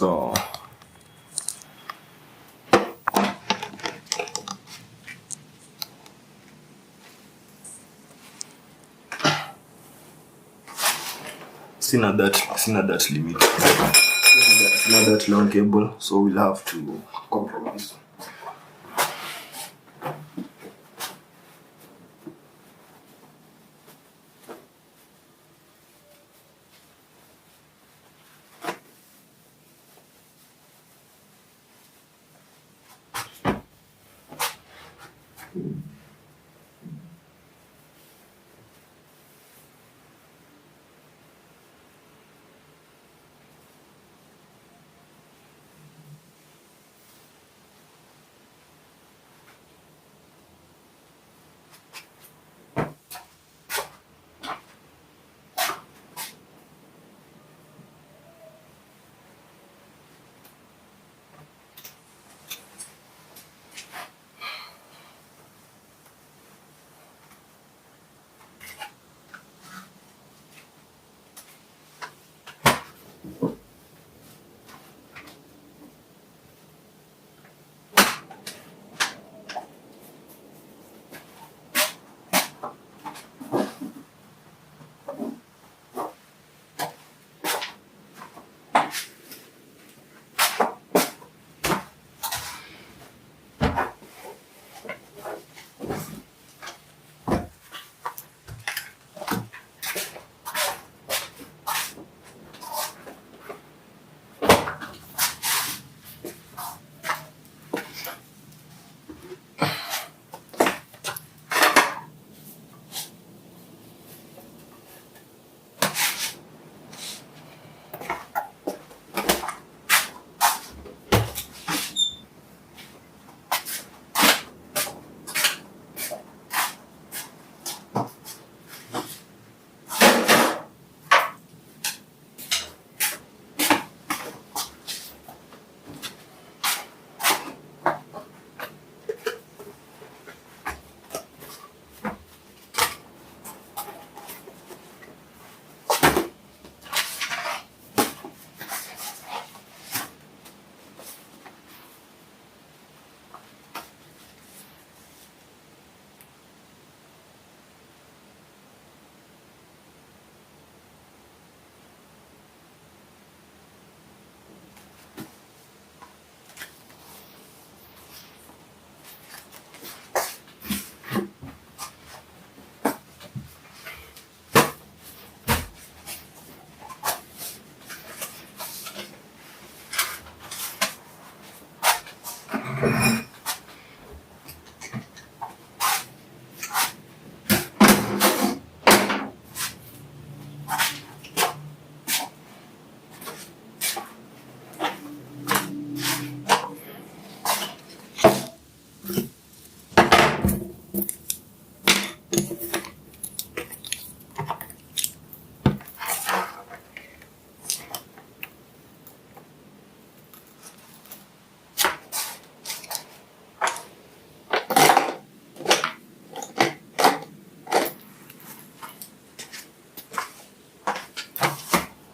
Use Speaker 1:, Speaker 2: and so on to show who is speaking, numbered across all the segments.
Speaker 1: So sina that limit. Sina that long cable, so we'll have to compromise.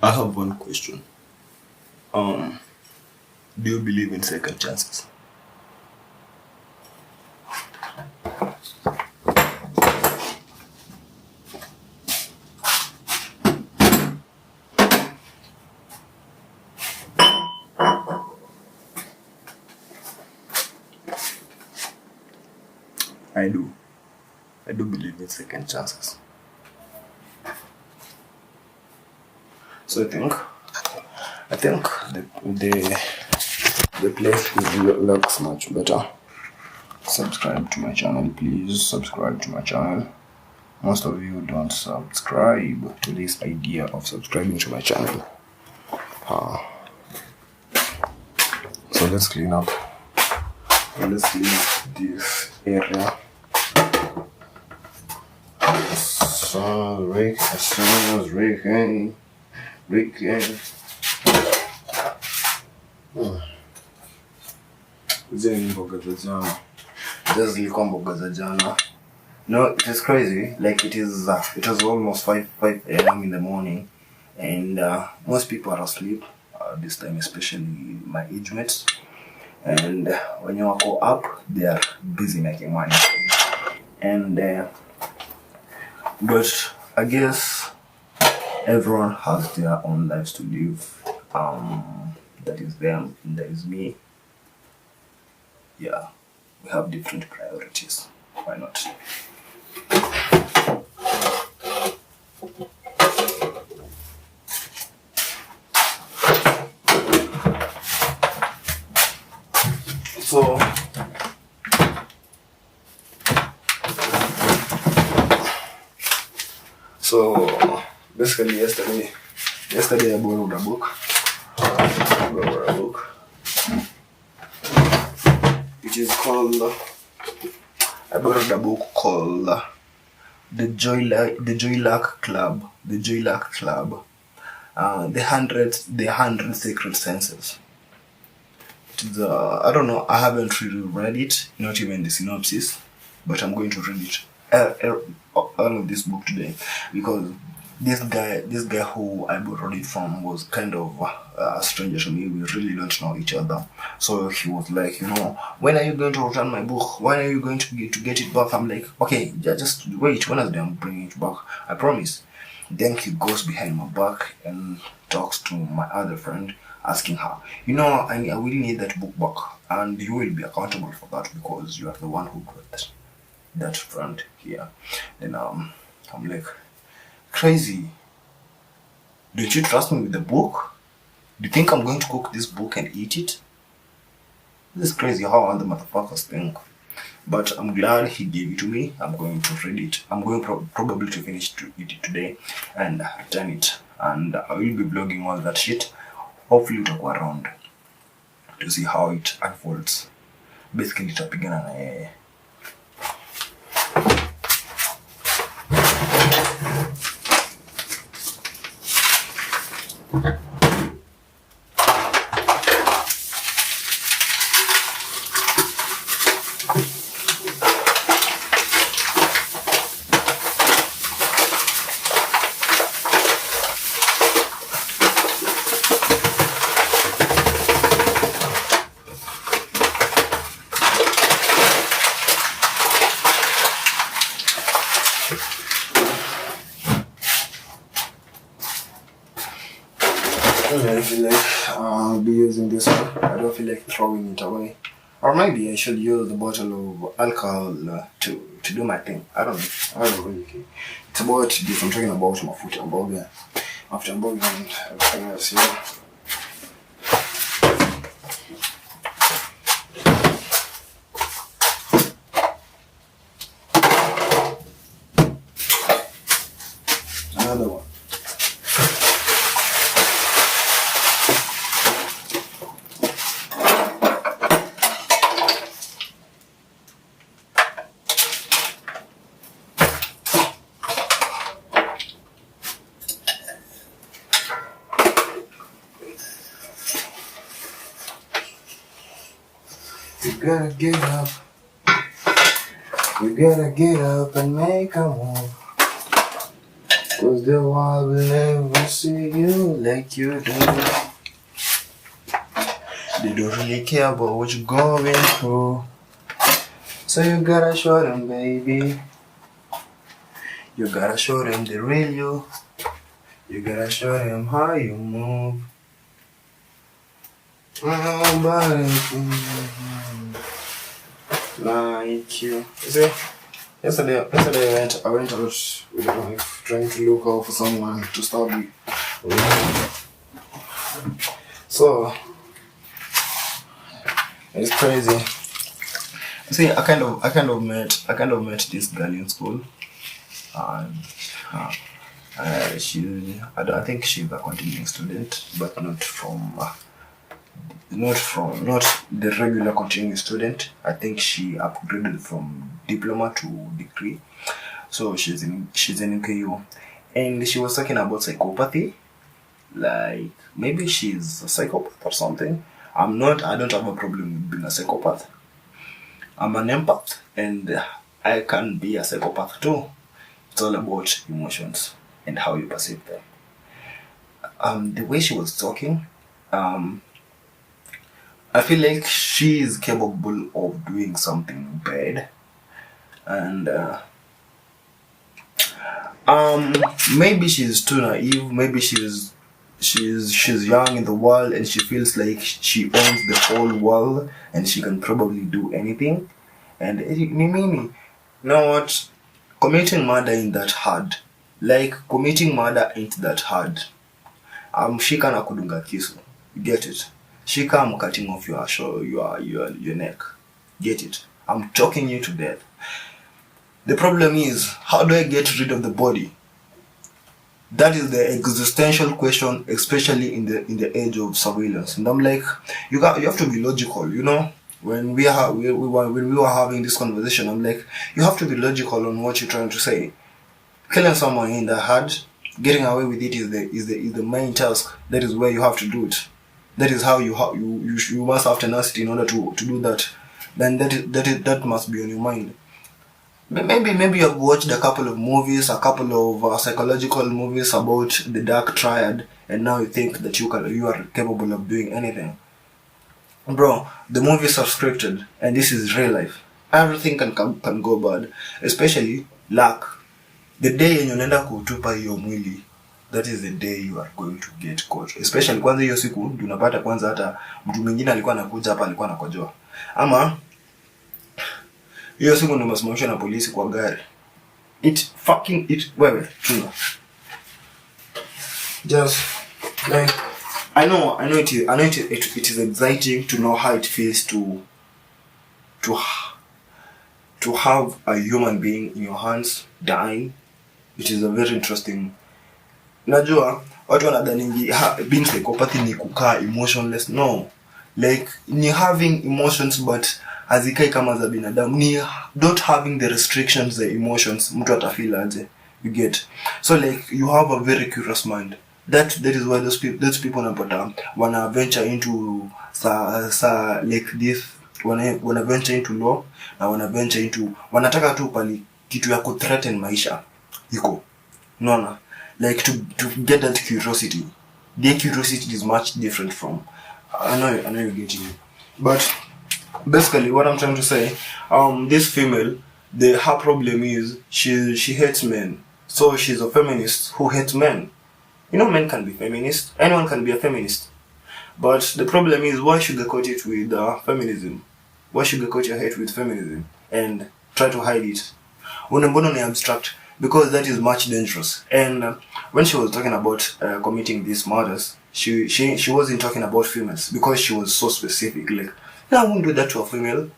Speaker 1: I have one question. Do you believe in second chances? I do. I do believe in second chances. So I think the place looks much better. Subscribe to my channel, please. Subscribe to my channel. Most of you don't subscribe to this idea of subscribing to my channel. So let's clean up. Let's clean up this area. So raking. No, it is crazy. Like it was almost 5 a.m. in the morning, and most people are asleep. this time, especially my age mates. And when you go up, they are busy making money. And but I guess everyone has their own lives to live. That is them, and that is me. Yeah, we have different priorities. Why not? So basically yesterday I borrowed a book. Which is called, I borrowed a book called The Joy Luck Club. The 100 Sacred Senses. I don't know, I haven't really read it, not even the synopsis, but I'm going to read it, all of this book today, because this guy who I borrowed it from was kind of a stranger to me. We really don't know each other. So he was like, when are you going to return my book? When are you going to get it back? I'm like, okay, just wait. When I'm bringing it back, I promise. Then he goes behind my back and talks to my other friend, asking her, I really need that book back, and you will be accountable for that because you are the one who got that friend here. Then I'm like, crazy. Don't you trust me with the book? Do you think I'm going to cook this book and eat it? This is crazy how other motherfuckers think. But I'm glad he gave it to me. I'm going to read it. I'm going probably to finish it today and return it. And I will be vlogging all that shit. Hopefully it'll go around to see how it unfolds. Basically tutapigana na yeye. I feel like I'll be using this one. I don't feel like throwing it away. Or maybe I should use the bottle of alcohol to do my thing. I don't really care. It's about this. I'm talking about my foot and bog. After bog and everything else here. Another one. You gotta get up and make a move, 'cause the world will never see you like you do. They don't really care about what you're going through, so you gotta show them, baby. You gotta show them the real you. You gotta show them how you move. Nobody can like you. You see, yesterday I went out with my wife trying to look out for someone to start with. So it's crazy. See, I kind of met this girl in school, and I think she's a continuing student, but not the regular continuing student. I think she upgraded from diploma to degree. So she's in NKU, and she was talking about psychopathy. Like maybe she's a psychopath or something. I don't have a problem with being a psychopath. I'm an empath, and I can be a psychopath too. It's all about emotions and how you perceive them. The way she was talking, I feel like she is capable of doing something bad, and maybe she's too naive. Maybe she's young in the world, and she feels like she owns the whole world, and she can probably do anything. And you know what? Committing murder ain't that hard. Like, committing murder ain't that hard. Shika na kudunga kisu. You get it? Shika, I'm cutting off your neck. Get it? I'm choking you to death. The problem is, how do I get rid of the body? That is the existential question, especially in the age of surveillance. And I'm like, you have to be logical, you know. When we were having this conversation, I'm like, you have to be logical on what you're trying to say. Killing someone in the heart, getting away with it is the main task. That is where you have to do it. That is how you must have tenacity in order to do that. Then that must be on your mind. Maybe you've watched a couple of movies, a couple of psychological movies about the dark triad, and now you think that you are capable of doing anything. Bro, the movies are scripted, and this is real life. Everything can go bad, especially luck. The day yenye unaenda kutupa hiyo mwili, that is the day you are going to get caught. Especially kwanza hiyo siku tunapata kwanza hata mtu mwingine alikuwa anakuja hapa alikuwa anakojoa. Ama hiyo siku ndio masimamishwa na polisi kwa gari. Wewe chunga. Just like I know it is exciting to know how it feels to have a human being in your hands dying. It is a very interesting. Najua watu wanadhani being psychopathy ni kukaa emotionless. No, like ni having emotions but hazikai kama za binadamu. Ni not having the restrictions, the emotions mtu atafeel aje. You get. So like you have a very curious mind. That is why those people wanna venture into like this, wanna venture into law na wanna venture into wanataka tu pali kitu ya kuthreaten maisha iko. No. Like to get that curiosity. The curiosity is much different from I know you're getting it. But basically what I'm trying to say, this female, her problem is she hates men. So she's a feminist who hates men. You know, men can be feminists. Anyone can be a feminist. But the problem is, why sugarcoat it with feminism? Why sugarcoat your hate with feminism and try to hide it? Unambono ni abstract, because that is much dangerous. And when she was talking about committing these murders, she wasn't talking about females because she was so specific. Like, I won't do that to a female.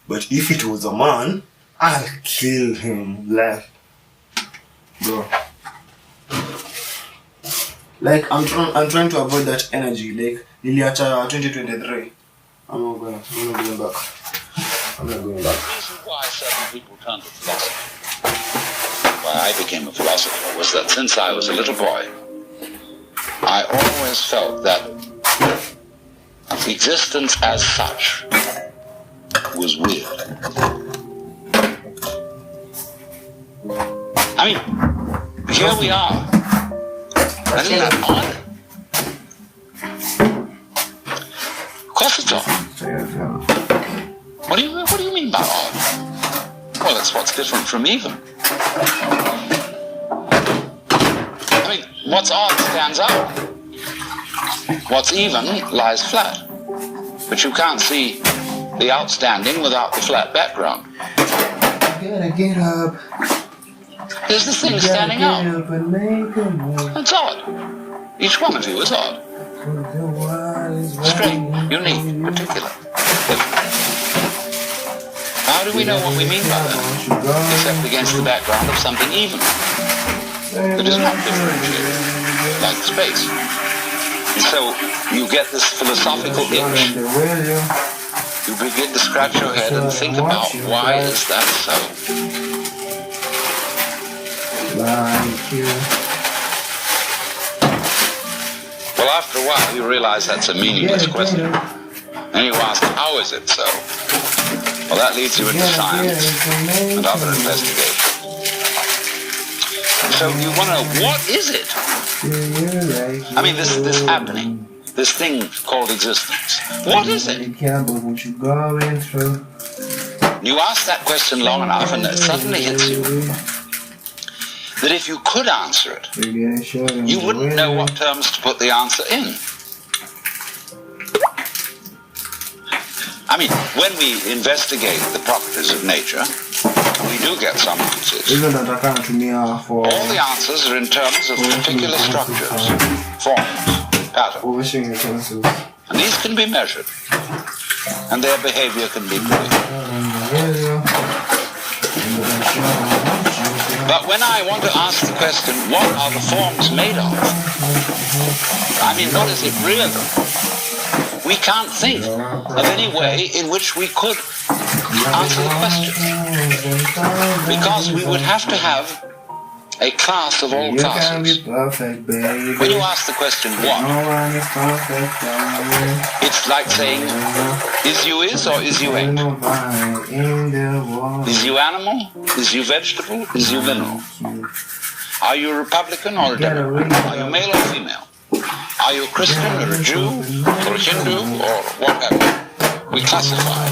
Speaker 1: But if it was a man, I'll kill him. Like, bro. Like I'm trying to avoid that energy. Like niliacha 2023. I'm not going back. I'm not going back.
Speaker 2: The reason why certain people turn to philosophy, why I became a philosopher, was that since I was a little boy, I always felt that existence as such was weird. I mean, here we are. Isn't that odd? Of course it's odd. What do you mean by odd? Well, it's what's different from even. I mean, what's odd stands out. What's even lies flat. But you can't see the outstanding without the flat background.
Speaker 1: Gotta get up.
Speaker 2: Here's the thing standing out. It's odd. Each one of you is odd. Strange, unique, particular. How do we know what we mean by that? Except against the background of something even. That is not differentiated, like space. And so you get this philosophical itch. You begin to scratch your head and think about why is that so? Well, after a while, you realize that's a meaningless question. And you ask, how is it so? Well, that leads you into science and other investigations. So you want to know, what is it? I mean, this happening, this thing called existence. What is it? You ask that question long enough and it suddenly hits you that if you could answer it, you wouldn't know what terms to put the answer in. I mean, when we investigate the properties of nature, we do get some answers. All the answers are in terms of particular structures, forms, patterns. And these can be measured, and their behavior can be predicted. But when I want to ask the question, what are the forms made of? I mean, what is it really? We can't think of any way in which we could answer the question. Because we would have to have a class of all classes. When you ask the question, what? It's like saying, is you is or is you ain't? Is you animal? Is you vegetable? Is you mineral? Are you a Republican or a Democrat? Are you male or female? Are you a Christian or a Jew or a Hindu or whatever? We classify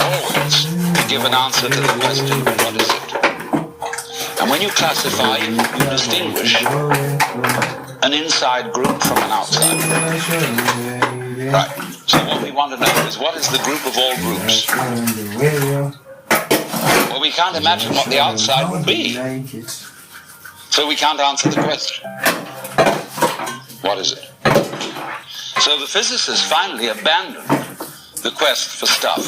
Speaker 2: always to give an answer to the question, what is it? And when you classify, you distinguish an inside group from an outside group. Right. So what we want to know is, what is the group of all groups? Well, we can't imagine what the outside would be. So we can't answer the question. What is it? So the physicists finally abandoned the quest for stuff.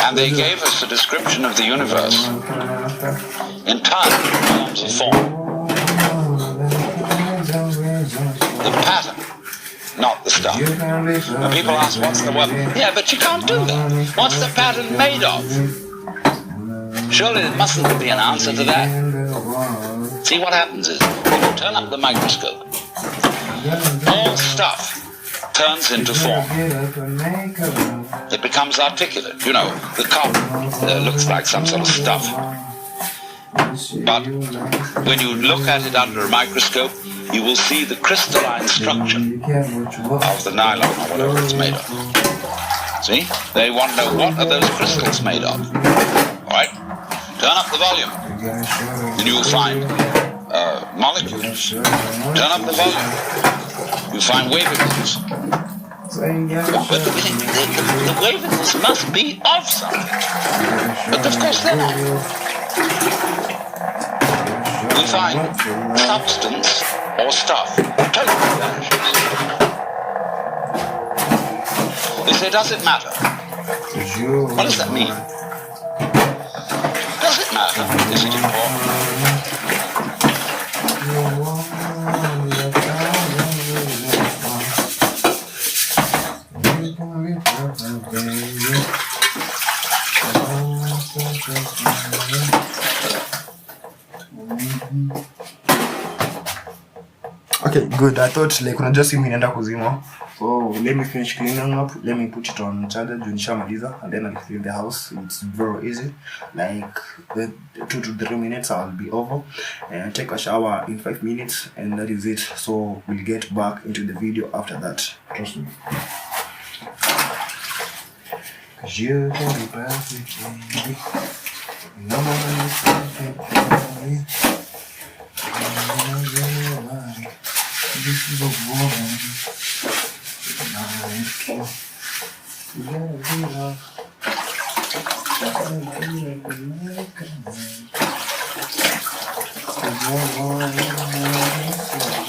Speaker 2: And they gave us a description of the universe entirely in forms of form. The pattern, not the stuff. When people ask, what's the what? Yeah, but you can't do that. What's the pattern made of? Surely there mustn't be an answer to that. See, what happens is, when you turn up the microscope, all stuff turns into form. It becomes articulate. You know, the cotton looks like some sort of stuff. But when you look at it under a microscope, you will see the crystalline structure of the nylon or whatever it's made of. See? They want to know, what are those crystals made of? Alright? Turn up the volume, and you will find molecules. Turn up the volume, you find wavelengths. But the wavelengths must be of something. But of course they're not. We find substance or stuff totally vanishes. They say, does it matter? What does that mean? Does it matter? Is it important?
Speaker 1: Okay, good. I thought like when I just see me nenda kuzima. So let me finish cleaning up. Let me put it on charger, nishamaliza, and then I'll clean the house. It's very easy. Like the 2 to 3 minutes, I'll be over and take a shower in 5 minutes, and that is it. So we'll get back into the video after that. Trust me. 'Cause you can be perfect, baby. No one is perfect, baby. This is a woman. You gotta be love. You gotta be love.